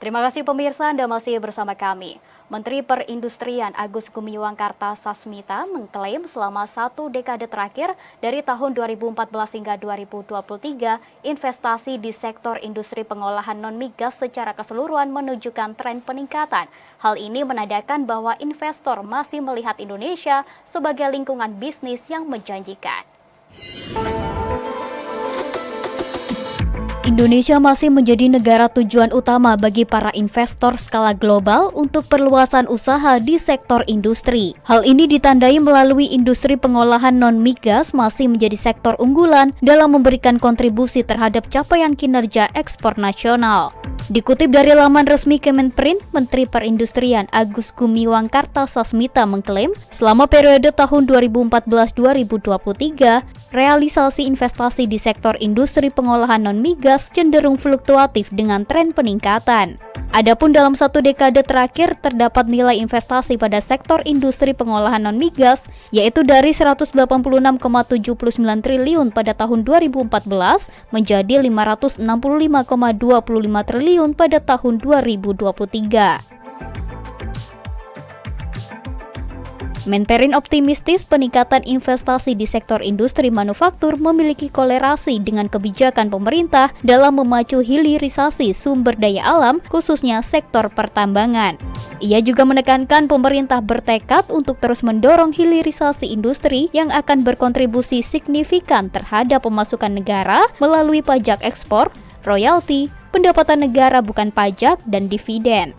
Terima kasih pemirsa, Anda masih bersama kami. Menteri Perindustrian Agus Gumiwang Kartasasmita mengklaim selama 1 dekade terakhir dari tahun 2014 hingga 2023, investasi di sektor industri pengolahan non-migas secara keseluruhan menunjukkan tren peningkatan. Hal ini menandakan bahwa investor masih melihat Indonesia sebagai lingkungan bisnis yang menjanjikan. Indonesia masih menjadi negara tujuan utama bagi para investor skala global untuk perluasan usaha di sektor industri. Hal ini ditandai melalui industri pengolahan non-migas masih menjadi sektor unggulan dalam memberikan kontribusi terhadap capaian kinerja ekspor nasional. Dikutip dari laman resmi Kemenperin, Menteri Perindustrian Agus Gumiwang Kartasasmita mengklaim selama periode tahun 2014-2023, realisasi investasi di sektor industri pengolahan non-migas cenderung fluktuatif dengan tren peningkatan. Adapun dalam 1 dekade terakhir terdapat nilai investasi pada sektor industri pengolahan non-migas yaitu dari 186,79 triliun pada tahun 2014 menjadi 565,25 triliun pada tahun 2023. Menperin optimistis peningkatan investasi di sektor industri manufaktur memiliki kolerasi dengan kebijakan pemerintah dalam memacu hilirisasi sumber daya alam, khususnya sektor pertambangan. Ia juga menekankan pemerintah bertekad untuk terus mendorong hilirisasi industri yang akan berkontribusi signifikan terhadap pemasukan negara melalui pajak ekspor, royalti, pendapatan negara bukan pajak, dan dividen.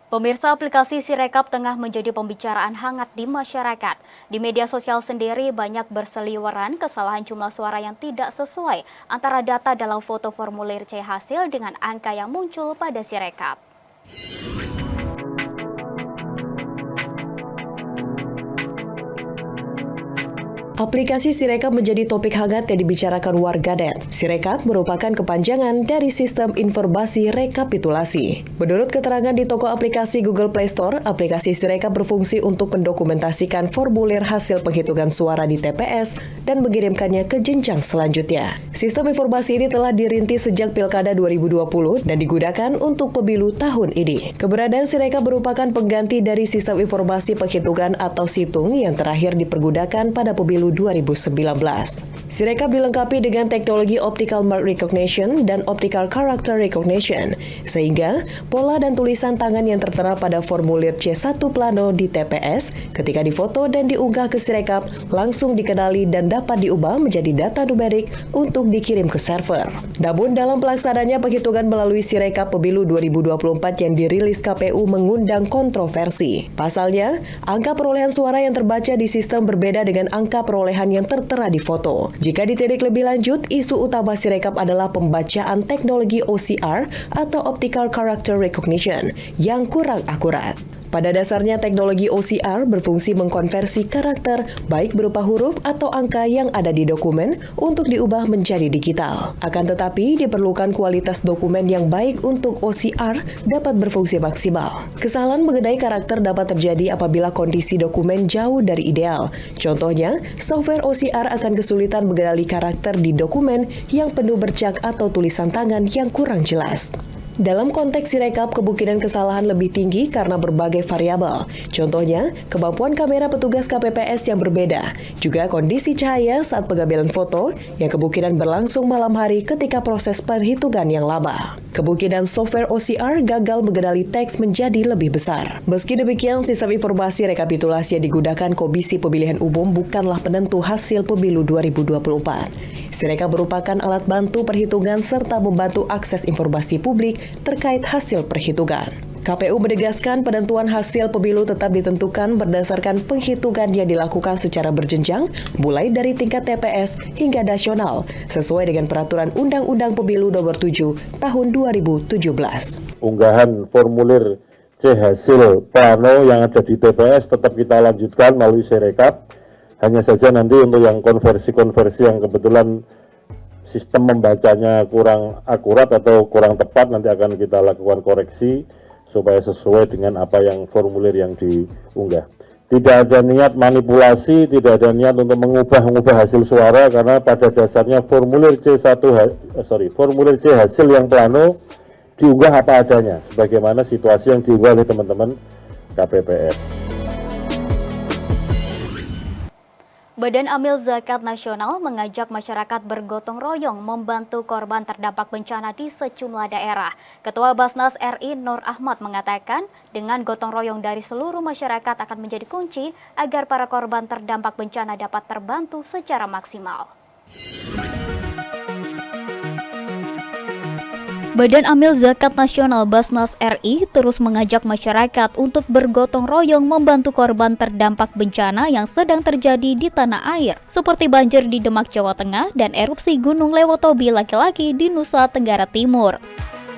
Pemirsa, aplikasi Sirekap tengah menjadi pembicaraan hangat di masyarakat. Di media sosial sendiri banyak berseliweran kesalahan jumlah suara yang tidak sesuai antara data dalam foto formulir C hasil dengan angka yang muncul pada Sirekap. Aplikasi Sirekap menjadi topik hangat yang dibicarakan warganet. Sirekap merupakan kepanjangan dari Sistem Informasi Rekapitulasi. Menurut keterangan di toko aplikasi Google Play Store, aplikasi Sirekap berfungsi untuk mendokumentasikan formulir hasil penghitungan suara di TPS dan mengirimkannya ke jenjang selanjutnya. Sistem informasi ini telah dirintis sejak Pilkada 2020 dan digunakan untuk pemilu tahun ini. Keberadaan Sirekap merupakan pengganti dari Sistem Informasi Penghitungan atau Situng yang terakhir dipergunakan pada pemilu 2019. Sirekap dilengkapi dengan teknologi Optical Mark Recognition dan Optical Character Recognition, sehingga pola dan tulisan tangan yang tertera pada formulir C1 plano di TPS ketika difoto dan diunggah ke Sirekap langsung dikenali dan dapat diubah menjadi data numerik untuk dikirim ke server. Namun dalam pelaksanaannya penghitungan melalui Sirekap pemilu 2024 yang dirilis KPU mengundang kontroversi. Pasalnya, angka perolehan suara yang terbaca di sistem berbeda dengan angka perolehan yang tertera di foto. Jika ditilik lebih lanjut, isu utama Sirekap adalah pembacaan teknologi OCR atau Optical Character Recognition yang kurang akurat. Pada dasarnya, teknologi OCR berfungsi mengkonversi karakter baik berupa huruf atau angka yang ada di dokumen untuk diubah menjadi digital. Akan tetapi, diperlukan kualitas dokumen yang baik untuk OCR dapat berfungsi maksimal. Kesalahan mengenai karakter dapat terjadi apabila kondisi dokumen jauh dari ideal. Contohnya, software OCR akan kesulitan mengenali karakter di dokumen yang penuh bercak atau tulisan tangan yang kurang jelas. Dalam konteks Sirekap, kemungkinan kesalahan lebih tinggi karena berbagai variabel. Contohnya, kemampuan kamera petugas KPPS yang berbeda, juga kondisi cahaya saat pengambilan foto yang kemungkinan berlangsung malam hari ketika proses perhitungan yang lama. Kemungkinan software OCR gagal mengenali teks menjadi lebih besar. Meski demikian, sistem informasi rekapitulasi yang digunakan Komisi Pemilihan Umum bukanlah penentu hasil pemilu 2024. Sirekap merupakan alat bantu perhitungan serta membantu akses informasi publik terkait hasil perhitungan. KPU menegaskan penentuan hasil pemilu tetap ditentukan berdasarkan penghitungan yang dilakukan secara berjenjang, mulai dari tingkat TPS hingga nasional, sesuai dengan Peraturan Undang-Undang Pemilu Nomor 7 Tahun 2017. Unggahan formulir C hasil plano yang ada di TPS tetap kita lanjutkan melalui Sirekap. Hanya saja nanti untuk yang konversi-konversi yang kebetulan sistem membacanya kurang akurat atau kurang tepat, nanti akan kita lakukan koreksi supaya sesuai dengan apa yang formulir yang diunggah. Tidak ada niat manipulasi, tidak ada niat untuk mengubah hasil suara, karena pada dasarnya formulir formulir C hasil yang plano diunggah apa adanya, sebagaimana situasi yang diunggah oleh teman-teman KPPS. Badan Amil Zakat Nasional mengajak masyarakat bergotong royong membantu korban terdampak bencana di sejumlah daerah. Ketua Basnas RI Nur Ahmad mengatakan, dengan gotong royong dari seluruh masyarakat akan menjadi kunci agar para korban terdampak bencana dapat terbantu secara maksimal. Badan Amil Zakat Nasional Basnas RI terus mengajak masyarakat untuk bergotong royong membantu korban terdampak bencana yang sedang terjadi di tanah air, seperti banjir di Demak, Jawa Tengah, dan erupsi Gunung Lewotobi laki-laki di Nusa Tenggara Timur.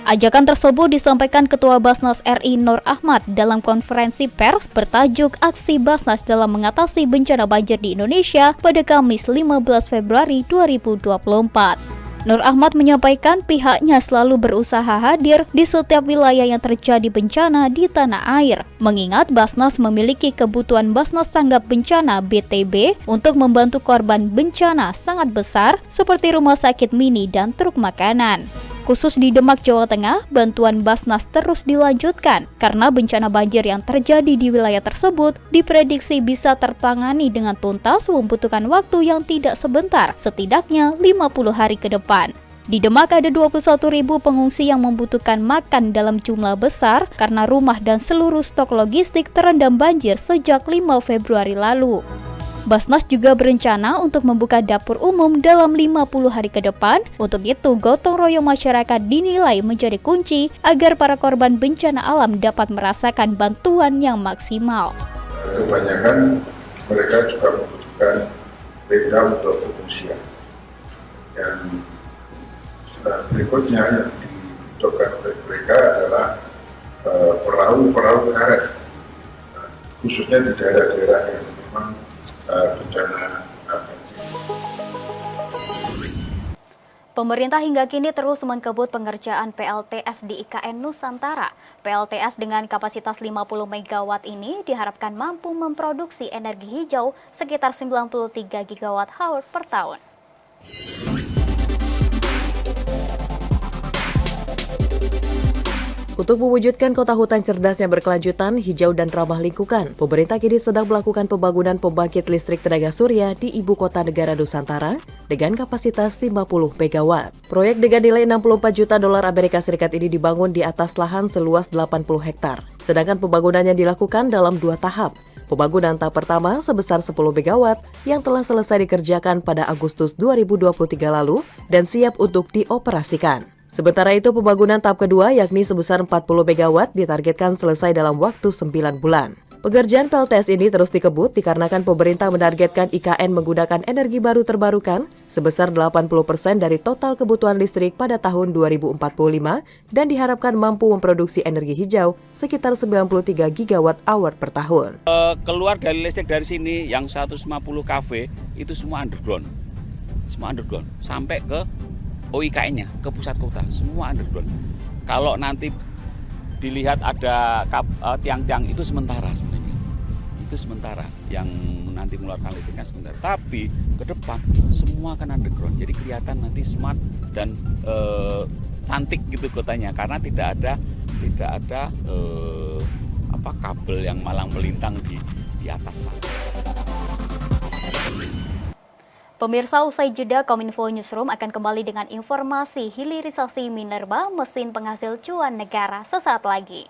Ajakan tersebut disampaikan Ketua Basnas RI Nur Ahmad dalam konferensi pers bertajuk Aksi Basnas dalam Mengatasi Bencana Banjir di Indonesia pada Kamis 15 Februari 2024. Nur Ahmad menyampaikan pihaknya selalu berusaha hadir di setiap wilayah yang terjadi bencana di tanah air, mengingat Basnas memiliki kebutuhan Basnas Tanggap Bencana BTB untuk membantu korban bencana sangat besar seperti rumah sakit mini dan truk makanan. Khusus di Demak, Jawa Tengah, bantuan Basnas terus dilanjutkan karena bencana banjir yang terjadi di wilayah tersebut diprediksi bisa tertangani dengan tuntas membutuhkan waktu yang tidak sebentar, setidaknya 50 hari ke depan. Di Demak ada 21.000 pengungsi yang membutuhkan makan dalam jumlah besar karena rumah dan seluruh stok logistik terendam banjir sejak 5 Februari lalu. Basnas juga berencana untuk membuka dapur umum dalam 50 hari ke depan. Untuk itu, gotong royong masyarakat dinilai menjadi kunci agar para korban bencana alam dapat merasakan bantuan yang maksimal. Kebanyakan mereka juga membutuhkan tenda untuk pengungsian. Yang berikutnya yang dibutuhkan oleh mereka adalah perahu karet, khususnya di daerah-daerah yang memang bencana banjir. Pemerintah hingga kini terus mengkebut pengerjaan PLTS di IKN Nusantara. PLTS dengan kapasitas 50 MW ini diharapkan mampu memproduksi energi hijau sekitar 93 GWh per tahun. Untuk mewujudkan kota hutan cerdas yang berkelanjutan, hijau dan ramah lingkungan, pemerintah kini sedang melakukan pembangunan pembangkit listrik tenaga surya di ibu kota negara Nusantara dengan kapasitas 50 MW. Proyek dengan nilai 64 juta dolar Amerika Serikat ini dibangun di atas lahan seluas 80 hektar. Sedangkan pembangunannya dilakukan dalam 2 tahap. Pembangunan tahap pertama sebesar 10 MW yang telah selesai dikerjakan pada Agustus 2023 lalu dan siap untuk dioperasikan. Sementara itu, pembangunan tahap kedua yakni sebesar 40 MW ditargetkan selesai dalam waktu 9 bulan. Pengerjaan PLTS ini terus dikebut dikarenakan pemerintah menargetkan IKN menggunakan energi baru terbarukan sebesar 80% dari total kebutuhan listrik pada tahun 2045 dan diharapkan mampu memproduksi energi hijau sekitar 93 GWh per tahun. Keluar dari listrik dari sini yang 150 kV itu semua underground. Semua underground sampai ke OIKN-nya, ke pusat kota, semua underground. Kalau nanti dilihat ada tiang-tiang itu sementara sebenarnya. Itu sementara yang nanti mengeluarkan listriknya sementara. Tapi ke depan semua akan underground. Jadi kelihatan nanti smart dan cantik gitu kotanya karena tidak ada kabel yang malang melintang di atas tanah. Pemirsa, usai jeda, Kominfo Newsroom akan kembali dengan informasi hilirisasi minerba mesin penghasil cuan negara sesaat lagi.